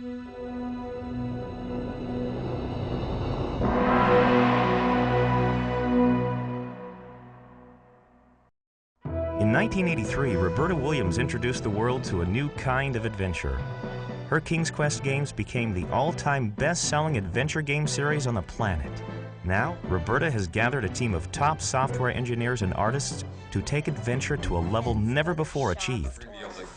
In 1983, Roberta Williams introduced the world to a new kind of adventure. Her King's Quest games became the all-time best-selling adventure game series on the planet. Now, Roberta has gathered a team of top software engineers and artists to take adventure to a level never before achieved.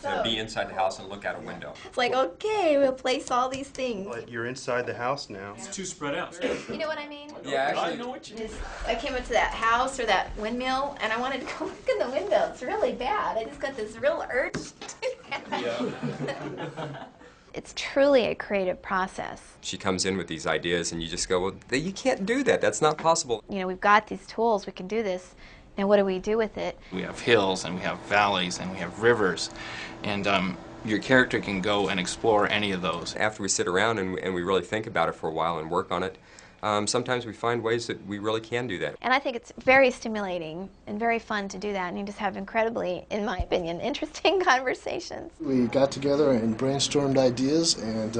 To be inside the house and look out a window. It's like, okay, we'll place all these things. But you're inside the house now. It's too spread out. You know what I mean? Yeah, actually. I know what you mean. I came up to that house or that windmill, and I wanted to go look in the window. It's really bad. I just got this real urge to do that. It's truly a creative process. She comes in with these ideas, and you just go, well, you can't do that. That's not possible. You know, we've got these tools. We can do this. Now, what do we do with it? We have hills, and we have valleys, and we have rivers, and your character can go and explore any of those. After we sit around and we really think about it for a while and work on it, sometimes we find ways that we really can do that. And I think it's very stimulating and very fun to do that, and you just have incredibly, in my opinion, interesting conversations. We got together and brainstormed ideas, and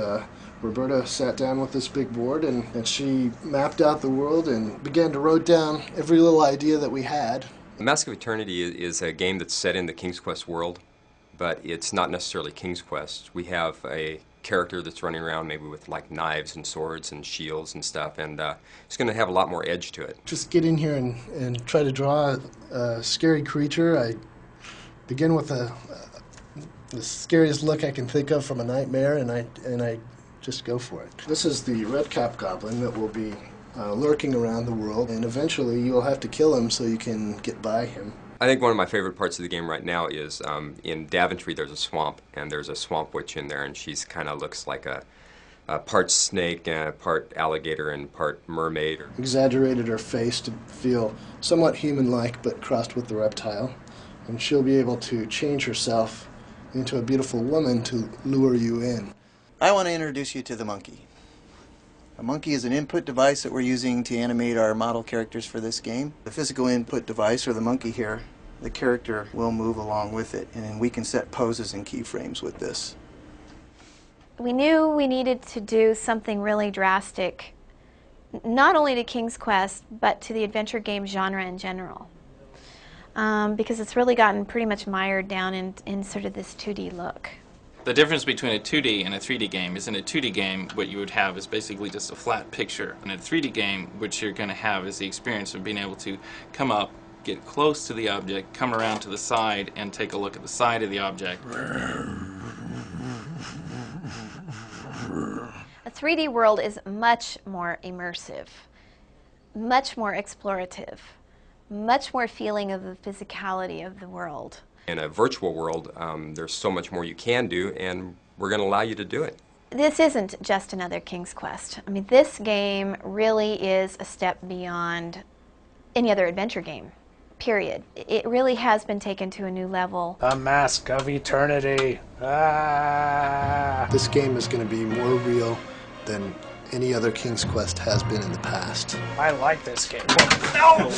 Roberta sat down with this big board and she mapped out the world and began to write down every little idea that we had. Mask of Eternity is a game that's set in the King's Quest world, but it's not necessarily King's Quest. We have a character that's running around maybe with like knives and swords and shields and stuff, and it's going to have a lot more edge to it. Just get in here and try to draw a scary creature. I begin with the scariest look I can think of from a nightmare, and I just go for it. This is the red-cap goblin that will be lurking around the world, and eventually you'll have to kill him so you can get by him. I think one of my favorite parts of the game right now is in Daventry there's a swamp, and there's a swamp witch in there, and she's kind of looks like a part snake, part alligator, and part mermaid. Exaggerated her face to feel somewhat human-like, but crossed with the reptile, and she'll be able to change herself into a beautiful woman to lure you in. I want to introduce you to the monkey. A monkey is an input device that we're using to animate our model characters for this game. The physical input device, or the monkey here, the character will move along with it, and we can set poses and keyframes with this. We knew we needed to do something really drastic, not only to King's Quest, but to the adventure game genre in general, because it's really gotten pretty much mired down in sort of this 2D look. The difference between a 2D and a 3D game is in a 2D game, what you would have is basically just a flat picture. In a 3D game, what you're going to have is the experience of being able to come up, get close to the object, come around to the side, and take a look at the side of the object. A 3D world is much more immersive, much more explorative, much more feeling of the physicality of the world. In a virtual world, there's so much more you can do, and we're going to allow you to do it. This isn't just another King's Quest. I mean, this game really is a step beyond any other adventure game, period. It really has been taken to a new level. A Mask of Eternity. Ah! This game is going to be more real than any other King's Quest has been in the past. I like this game. No!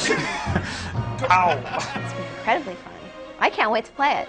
Ow! It's been incredibly fun. I can't wait to play it.